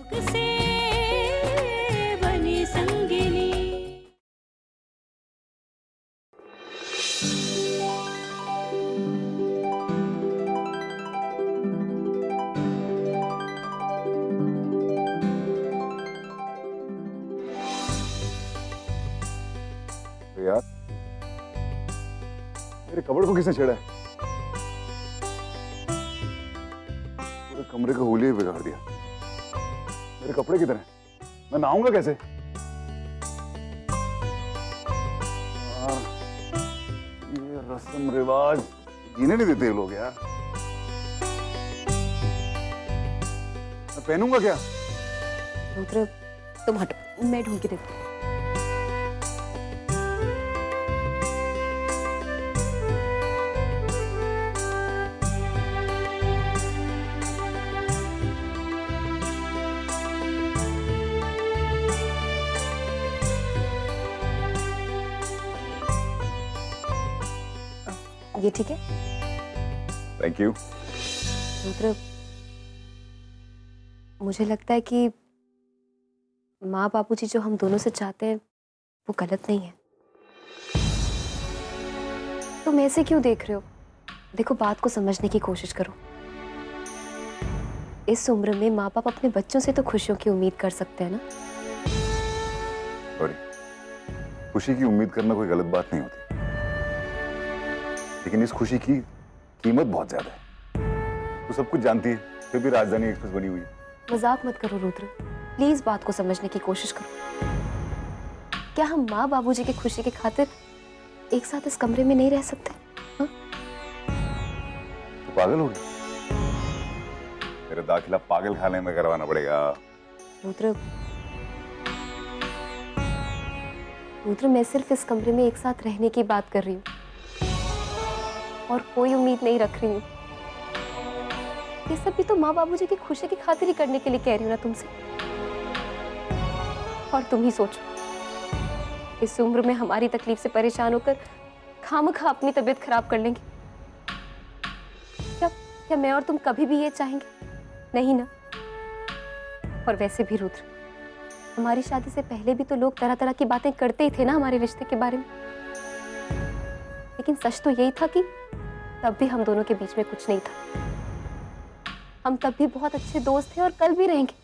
से बनी संगिनी। यार मेरे कपड़े को किसने छेड़ा है? पूरे कमरे का हुलिया ही बिगाड़ दिया। मेरे कपड़े किधर हैं? मैं नहाऊंगा कैसे? ये रस्म रिवाज जीने नहीं देते ये लोग यार। मैं पहनूंगा क्या? रुद्र तुम हटो, मैं ढूंढ के देखती हूँ। ये ठीक है? Thank you. रुद्र मुझे लगता है कि माँ बापूजी जो हम दोनों से चाहते हैं वो गलत नहीं है। तुम ऐसे क्यों देख रहे हो? देखो बात को समझने की कोशिश करो। इस उम्र में माँ बाप अपने बच्चों से तो खुशियों की उम्मीद कर सकते हैं ना। सॉरी, खुशी की उम्मीद करना कोई गलत बात नहीं होती, लेकिन इस खुशी की कीमत बहुत ज्यादा है। तो सब कुछ जानती है, फिर भी राजधानी एक्सप्रेस बनी हुई है। मजाक मत करो रुद्र, प्लीज बात को समझने की कोशिश करो। क्या हम माँ बाबूजी की खुशी की खातिर एक साथ इस कमरे में नहीं रह सकते? हाँ? तो पागल हो गई? मेरा दाखिला पागल खाने में करवाना पड़ेगा। रुद्र रुद्र मैं सिर्फ इस कमरे में एक साथ रहने की बात कर रही हूँ और कोई उम्मीद नहीं रख रही हूँ। ये सब भी तो माँ बाबूजी की खुशी की खातिर ही करने के लिए कह रही हूँ ना तुमसे। और तुम ही सोचो, इस उम्र में हमारी तकलीफ से परेशान होकर खामखा अपनी तबीयत खराब कर लेंगे। क्या मैं और तुम कभी भी ये चाहेंगे? नहीं ना। और वैसे भी रुद्र, हमारी शादी से पहले भी तो लोग तरह तरह की बातें करते ही थे ना हमारे रिश्ते के बारे में। लेकिन सच तो यही था कि तब भी हम दोनों के बीच में कुछ नहीं था। हम तब भी बहुत अच्छे दोस्त थे और कल भी रहेंगे।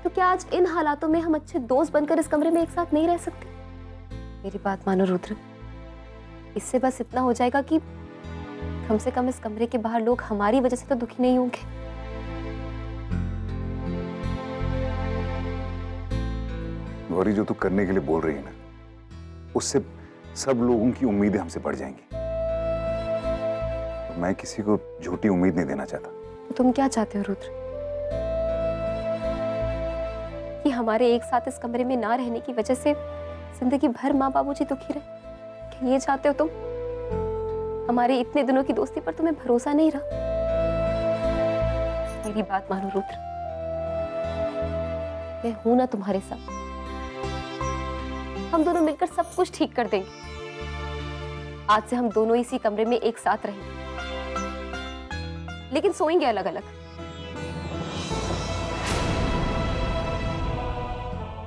तो क्या आज इन हालातों में हम अच्छे दोस्त बनकर इस कमरे में एक साथ नहीं रह सकते? मेरी बात मानो रुद्र, इससे बस इतना हो जाएगा कि कम से कम इस कमरे के बाहर लोग हमारी वजह से तो दुखी नहीं होंगे। गौरी, जो तू करने के लिए बोल रही है ना, उससे सब लोगों की उम्मीदें हमसे बढ़ जाएंगी। तो मैं किसी को झूठी उम्मीद नहीं देना चाहता। तो तुम क्या चाहते हो रुद्र? कि हमारे एक साथ इस कमरे में ना रहने की वजह से जिंदगी भर माँ बाबूजी दुखी रहे? क्या ये चाहते हो तुम? हमारे इतने दिनों की दोस्ती पर तुम्हें भरोसा नहीं रहा? मेरी बात मानो रुद्र, मैं हूं ना तुम्हारे साथ। हम दोनों मिलकर सब कुछ ठीक कर देंगे। आज से हम दोनों इसी कमरे में एक साथ रहेंगे, लेकिन सोएंगे अलग अलग।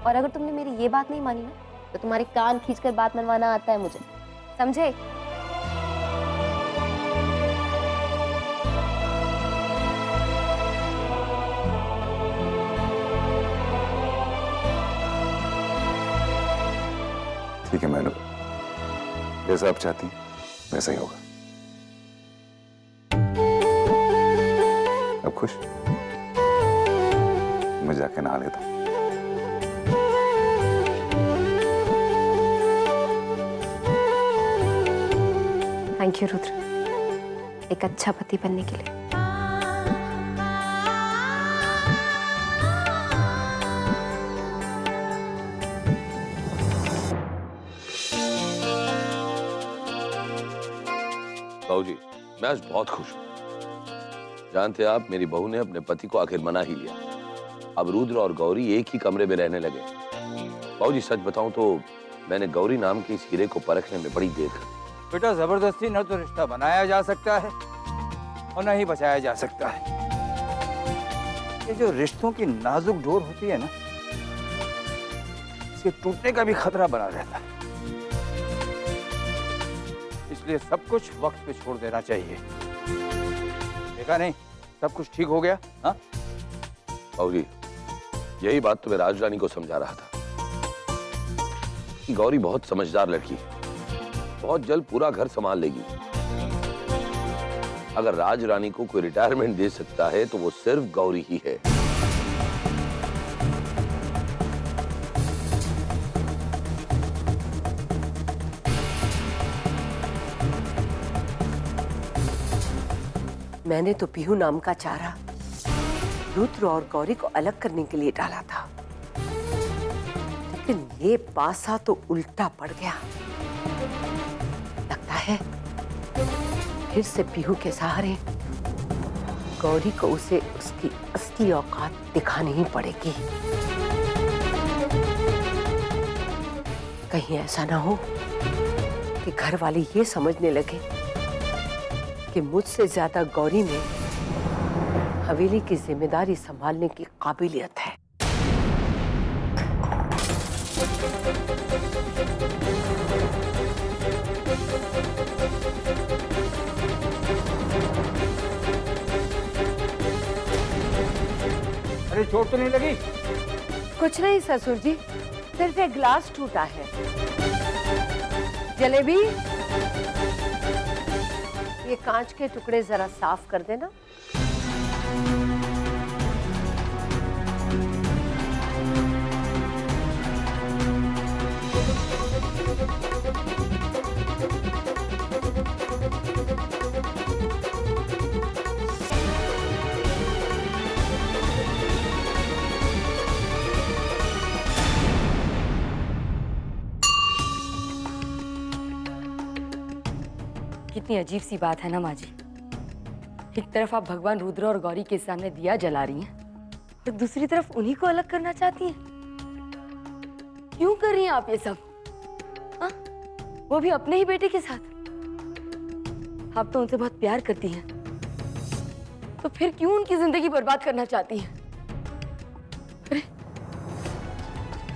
और अगर तुमने मेरी ये बात नहीं मानी ना, तो तुम्हारे कान खींचकर बात मनवाना आता है मुझे, समझे? ठीक है मैनू, जैसा आप चाहती हैं वैसा ही होगा। अब खुश? मैं जाके नहा लेता हूँ। थैंक यू रुद्र, एक अच्छा पति बनने के लिए। बाबू जी, मैं आज बहुत खुश हूँ। जानते आप, मेरी बहू ने अपने पति को आखिर मना ही लिया। अब रुद्र और गौरी एक ही कमरे में रहने लगे। बाबू जी, सच बताऊं तो मैंने गौरी नाम के इस हीरे को परखने में बड़ी देर कर। बेटा, जबरदस्ती न तो रिश्ता बनाया जा सकता है और न ही बचाया जा सकता है। ये जो रिश्तों की नाजुक डोर होती है ना, इसके टूटने का भी खतरा बना रहता है। इसलिए सब कुछ वक्त पे छोड़ देना चाहिए। देखा नहीं, सब कुछ ठीक हो गया। हाँ बाबू जी, यही बात तो मैं राज रानी को समझा रहा था कि गौरी बहुत समझदार लड़की है, बहुत जल्द पूरा घर संभाल लेगी। अगर राज रानी को कोई रिटायरमेंट दे सकता है तो वो सिर्फ गौरी ही है। मैंने तो पीहू नाम का चारा रुद्र और गौरी को अलग करने के लिए डाला था, लेकिन ये पासा तो उल्टा पड़ गया। लगता है फिर से पीहू के सहारे गौरी को उसे उसकी असली औकात दिखानी ही पड़ेगी। कहीं ऐसा ना हो कि घर वाले ये समझने लगे कि मुझसे ज्यादा गौरी में हवेली की जिम्मेदारी संभालने की काबिलियत है। अरे चोट तो नहीं लगी? कुछ नहीं ससुर जी, सिर्फ एक ग्लास टूटा है। जलेबी, ये कांच के टुकड़े जरा साफ कर देना। कितनी अजीब सी बात है ना माँ जी। एक तरफ आप भगवान रुद्र और गौरी के सामने दिया जला रही हैं और दूसरी तरफ उन्हीं को अलग करना चाहती हैं। क्यों कर रही हैं आप ये सब? हाँ? वो भी अपने ही बेटे के साथ। आप तो उनसे बहुत प्यार करती हैं, तो फिर क्यों उनकी जिंदगी बर्बाद करना चाहती हैं? अरे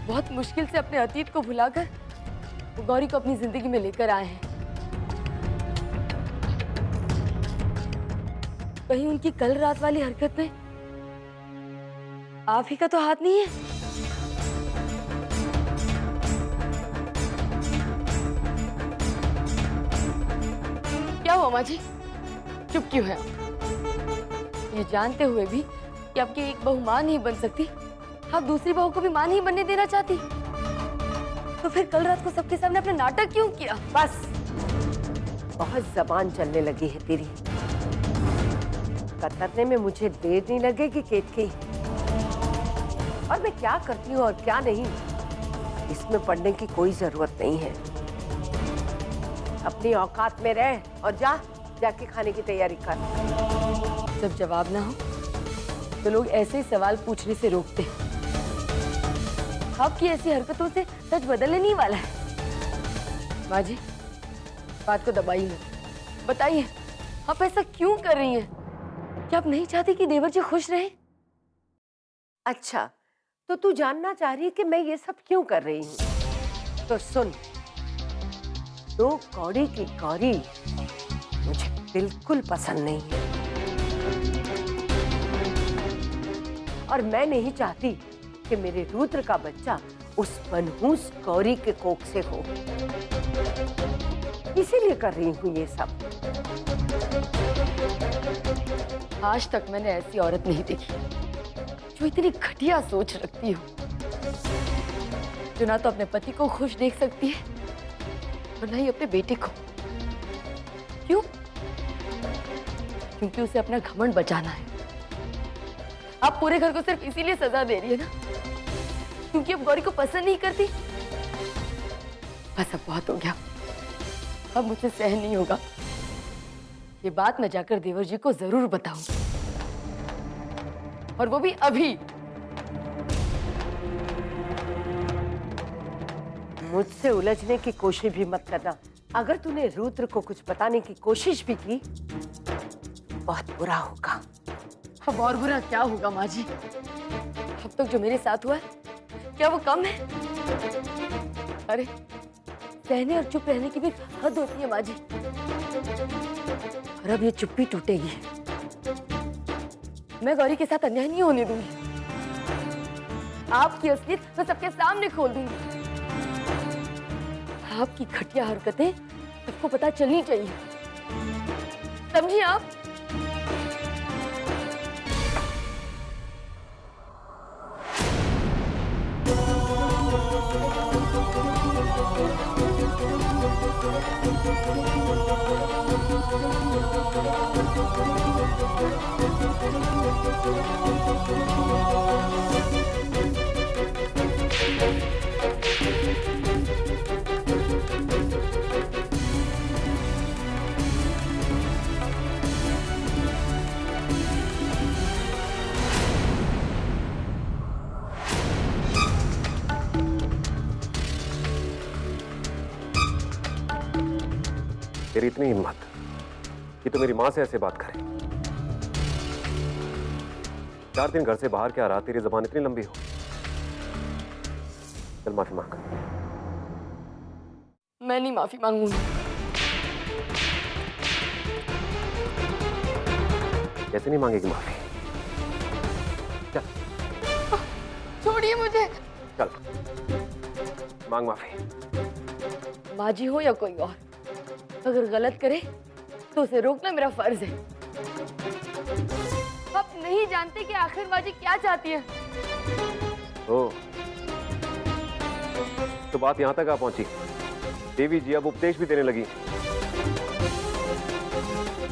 बहुत मुश्किल से अपने अतीत को भुलाकर वो गौरी को अपनी जिंदगी में लेकर आए हैं। कहीं उनकी कल रात वाली हरकत में आप ही का तो हाथ नहीं है? क्या हुआ माँ जी, चुप क्यों है आप? ये जानते हुए भी कि आपकी एक बहू मां नहीं बन सकती, आप दूसरी बहू को भी मां नहीं बनने देना चाहती, तो फिर कल रात को सबके सामने अपना नाटक क्यों किया? बस, बहुत जबान चलने लगी है तेरी। कतरने में मुझे देर नहीं लगेगी केतकी, और मैं क्या करती हूँ और क्या नहीं, इसमें पढ़ने की कोई जरूरत नहीं है। अपनी औकात में रह और जाके खाने की तैयारी कर। जब जवाब ना हो तो लोग ऐसे ही सवाल पूछने से रोकते हैं। आपकी ऐसी हरकतों से सच बदलने नहीं वाला है। माँ जी, बात को दबाइए मत, बताइए आप ऐसा क्यों कर रही हैं? क्या आप नहीं चाहती कि देवर जी खुश रहें? अच्छा, तो तू जानना चाह रही है कि मैं ये सब क्यों कर रही हूँ? तो सुन, दो कौड़ी की गौरी मुझे बिल्कुल पसंद नहीं है, और मैं नहीं चाहती कि मेरे रुद्र का बच्चा उस मनहूस गौरी के कोख से हो। इसीलिए कर रही हूँ ये सब। आज तक मैंने ऐसी औरत नहीं देखी जो इतनी घटिया सोच रखती हो, जो ना तो अपने पति को खुश देख सकती है और ना ही अपने बेटे को। क्यों? क्योंकि उसे अपना घमंड बचाना है। आप पूरे घर को सिर्फ इसीलिए सजा दे रही है ना, क्योंकि अब गौरी को पसंद नहीं करती। बस अब बहुत हो गया, अब मुझे सहन नहीं होगा। ये बात मैं जाकर देवर जी को जरूर बताऊंगी, और वो भी अभी। मुझसे उलझने की कोशिश भी मत करना। अगर तूने रुद्र को कुछ बताने की कोशिश भी की, बहुत बुरा होगा। अब और बुरा क्या होगा माँ जी? अब तक जो मेरे साथ हुआ है, क्या वो कम है? अरे सहने और चुप रहने की भी हद होती है माँ जी। और अब ये चुप्पी टूटेगी। मैं गौरी के साथ अन्याय नहीं होने दूंगी। आपकी असलियत मैं सबके सामने खोल दूंगी। आपकी घटिया हरकतें सबको पता चलनी चाहिए, समझिए आप? तेरी इतनी हिम्मत कि तू मेरी मां से ऐसे बात करे। 4 दिन घर से बाहर क्या रहा, तेरी जबान इतनी लंबी हो? चल माफी मांग। मैं नहीं माफी मांगूंगी। कैसे नहीं मांगेगी माफी? चल छोड़िए मुझे। चल मांग माफी। माँ जी हो या कोई और, अगर गलत करे तो उसे रोकना मेरा फर्ज है। आप नहीं जानते कि आखिर माँ जी क्या चाहती है। ओ, तो बात यहां तक आ पहुंची। देवी जी अब उपदेश भी देने लगी।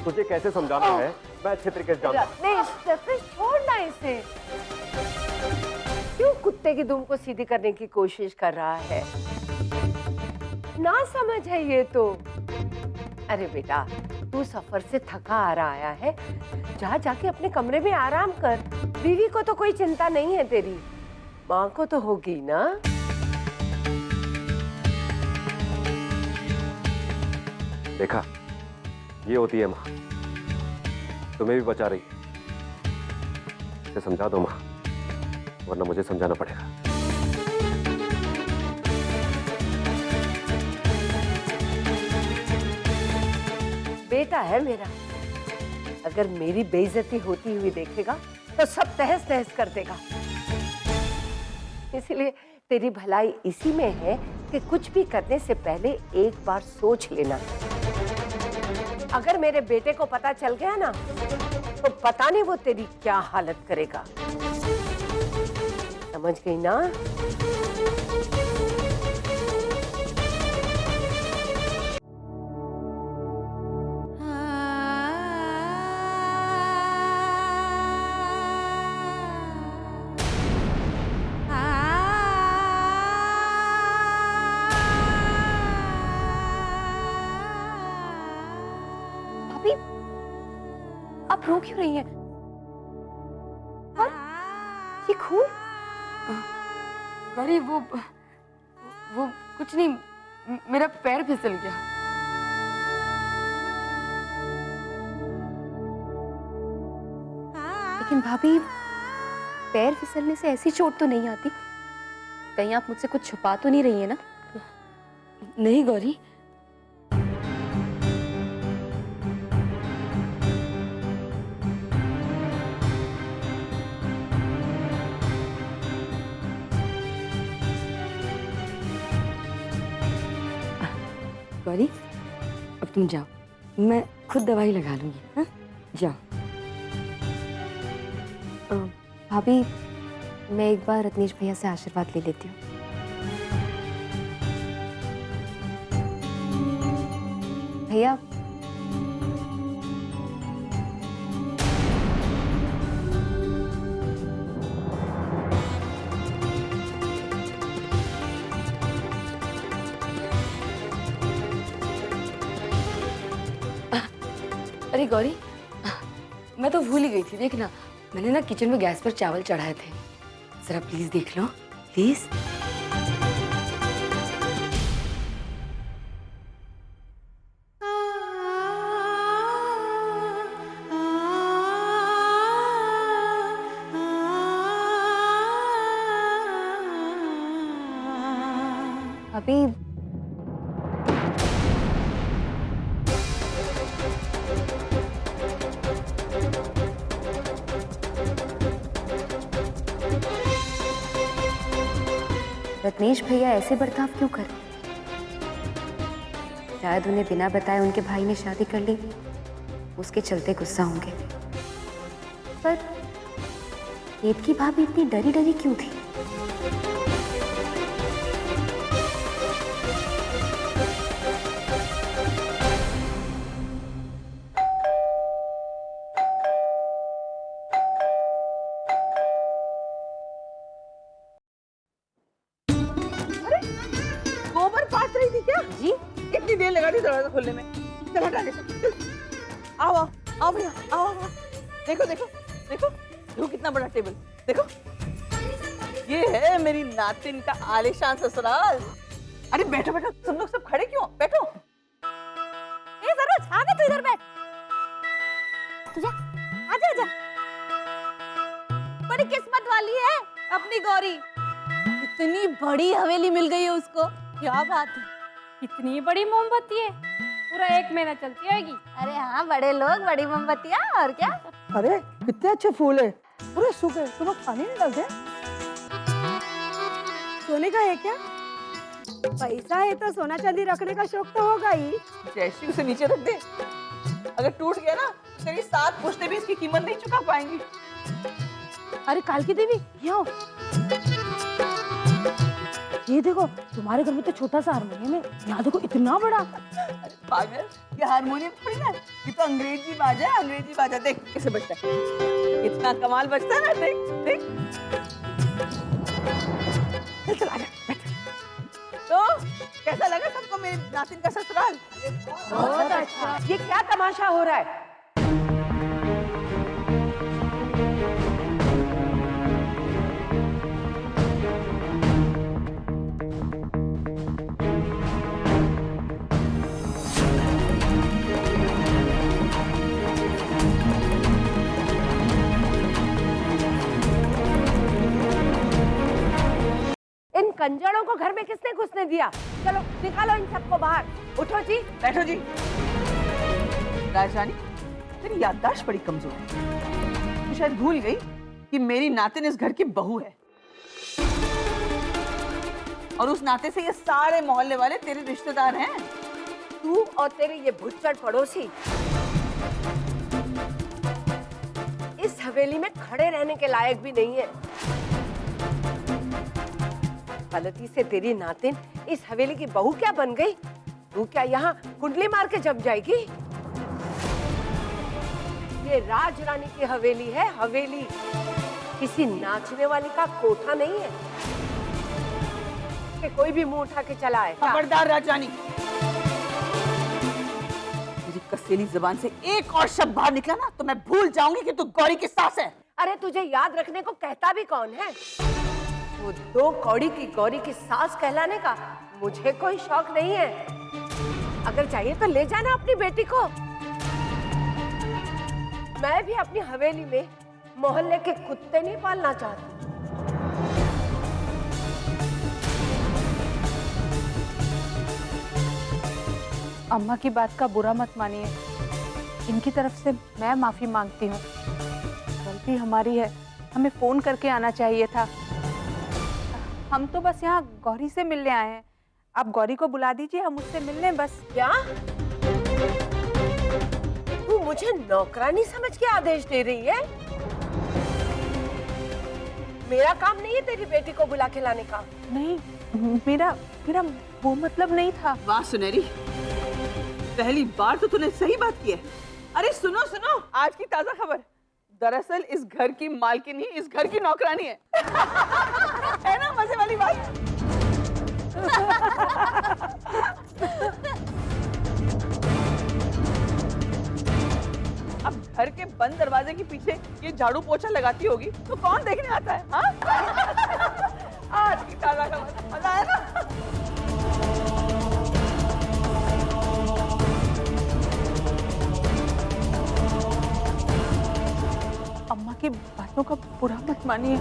तुझे कैसे समझाना है मैं अच्छे तरीके से जानता हूं। नहीं सतीश, छोड़ना इसे। क्यों कुत्ते की दुम को सीधी करने की कोशिश कर रहा है? ना समझ है ये तो। अरे बेटा, तू सफर से थका आ रहा आया है, जा जाके अपने कमरे में आराम कर। बीवी को तो कोई चिंता नहीं है, तेरी माँ को तो होगी ना। देखा, ये होती है माँ। तुम्हें भी बचा रही है। इसे समझा दो माँ, वरना मुझे समझाना पड़ेगा। बेटा है मेरा, अगर मेरी बेइज्जती होती हुई देखेगा तो सब तहस नहस कर देगा। इसलिए तेरी भलाई इसी में है कि कुछ भी करने से पहले एक बार सोच लेना। अगर मेरे बेटे को पता चल गया ना, तो पता नहीं वो तेरी क्या हालत करेगा। समझ गई ना? भाभी, आप रो क्यों रही हैं? और ये खून? गौरी वो कुछ नहीं, मेरा पैर फिसल गया। लेकिन भाभी, पैर फिसलने से ऐसी चोट तो नहीं आती। कहीं आप मुझसे कुछ छुपा तो नहीं रही है ना? नहीं गौरी, गौरी अब तुम जाओ, मैं खुद दवाई लगा लूंगी। हाँ, जाओ। भाभी, मैं एक बार रत्नेश भैया से आशीर्वाद ले लेती हूँ। भैया, अरे गौरी, मैं तो भूल ही गई थी। देखना, मैंने ना किचन में गैस पर चावल चढ़ाए थे। जरा प्लीज देख लो, प्लीज। अभी रत्नेश भैया ऐसे बर्ताव क्यों कर? शायद उन्हें बिना बताए उनके भाई ने शादी कर ली, उसके चलते गुस्सा होंगे। पर केतकी भाभी इतनी डरी डरी क्यों थी? गोबर पास रही थी क्या जी? इतनी देर लगा दी दरवाजा खोलने में। चल हटा दे, चल। आओ आओ आओ भैया, आओ आओ। देखो देखो देखो देखो कितना बड़ा टेबल, देखो। ये है मेरी नातिन का आलीशान ससुराल। अरे बैठो बैठो, तुम लोग सब खड़े क्यों? बैठो। ए सरोज, आ तू इधर बैठ। तुझे आजा आजा। बड़ी किस्मत वाली है अपनी गौरी, इतनी बड़ी हवेली मिल गई है उसको। क्या बात है, इतनी बड़ी मोमबत्ती है, पूरा 1 महीना चलती रहेगी। अरे हाँ, बड़े लोग बड़ी मोमबत्तियाँ, और क्या। अरे कितने अच्छे फूल है, पूरे सूखे, तुम लोग पानी नहीं डालते? सोने का है क्या? पैसा है तो सोना चांदी रखने का शौक तो होगा ही। जैसी उसे नीचे रख दे, अगर टूट गया ना तो तेरी 7 पुश्ते भी इसकी कीमत नहीं चुका पाएंगी। अरे कालकी देवी, यहाँ ये देखो, तुम्हारे घर में तो छोटा सा हारमोनियम है, यहाँ देखो इतना बड़ा। अरे पागल, ये हारमोनियम थोड़ी ना, ये तो अंग्रेजी बाजा है, अंग्रेजी बाजा। देख कैसे बजता है, इतना कमाल बजता है ना। देख देख, चल चल आजा, बैठ। तो कैसा लगा सबको मेरी नातिन का ससुराल? बहुत अच्छा। ये क्या तमाशा हो रहा है? इन कंजरों को घर में किसने घुसने दिया? चलो निकालो इन सबको बाहर। उठो जी। बैठो जी। राजरानी, तेरी याददाश्त बड़ी कमजोर है। तू शायद भूल गई कि मेरी नातिन इस घर की बहू है, और उस नाते से ये सारे मोहल्ले वाले तेरे रिश्तेदार हैं। तू और तेरे ये भुच्चड़ पड़ोसी इस हवेली में खड़े रहने के लायक भी नहीं है। गलती से तेरी नातिन इस हवेली की बहू क्या बन गई? तू क्या यहाँ कुंडली मार के जम जाएगी? ये राज रानी की हवेली है, हवेली, किसी नाचने वाली का कोठा नहीं है कि कोई भी मुंह उठा के चला आए। खबरदार राजरानी, मेरी कसेली जुबान से एक और शब्द बाहर निकला ना तो मैं भूल जाऊंगी कि तू गौरी की सास है। अरे तुझे याद रखने को कहता भी कौन है? वो 2 कौड़ी की गौरी की सास कहलाने का मुझे कोई शौक नहीं है। अगर चाहिए तो ले जाना अपनी बेटी को। मैं भी अपनी हवेली में मोहल्ले के कुत्ते नहीं पालना चाहती। अम्मा की बात का बुरा मत मानिए, इनकी तरफ से मैं माफी मांगती हूँ। गलती हमारी है, हमें फोन करके आना चाहिए था। हम तो बस यहाँ गौरी से मिलने आए हैं, आप गौरी को बुला दीजिए, हम उससे मिलने बस। क्या तू मुझे नौकरानी समझ के आदेश दे रही है? मेरा काम नहीं है तेरी बेटी को बुला के लाने का। नहीं, मेरा मेरा वो मतलब नहीं था। वाह सुनहरी, पहली बार तो तूने सही बात की है। अरे सुनो सुनो, आज की ताजा खबर, दरअसल इस घर की मालकिन ही इस घर की नौकरानी है। है ना मजे वाली बात? अब घर के बंद दरवाजे के पीछे ये झाड़ू पोछा लगाती होगी तो कौन देखने आता है? हाँ? आज की ताजा खबर, मजा आया ना? अम्मा की बातों का बुरा मत मानिए।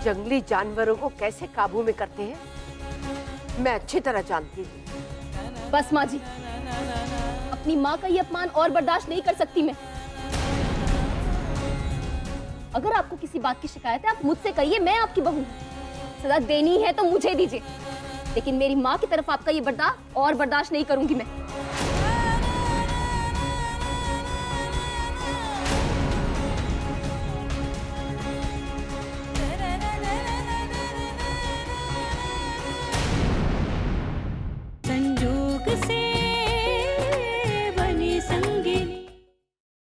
जंगली जानवरों को कैसे काबू में करते हैं मैं अच्छी तरह जानती हूँ। बस माँ जी, अपनी माँ का ये अपमान और बर्दाश्त नहीं कर सकती मैं। अगर आपको किसी बात की शिकायत है आप मुझसे कहिए, मैं आपकी बहू हूँ। सजा देनी है तो मुझे दीजिए, लेकिन मेरी माँ की तरफ आपका ये बर्दाश्त नहीं करूंगी मैं।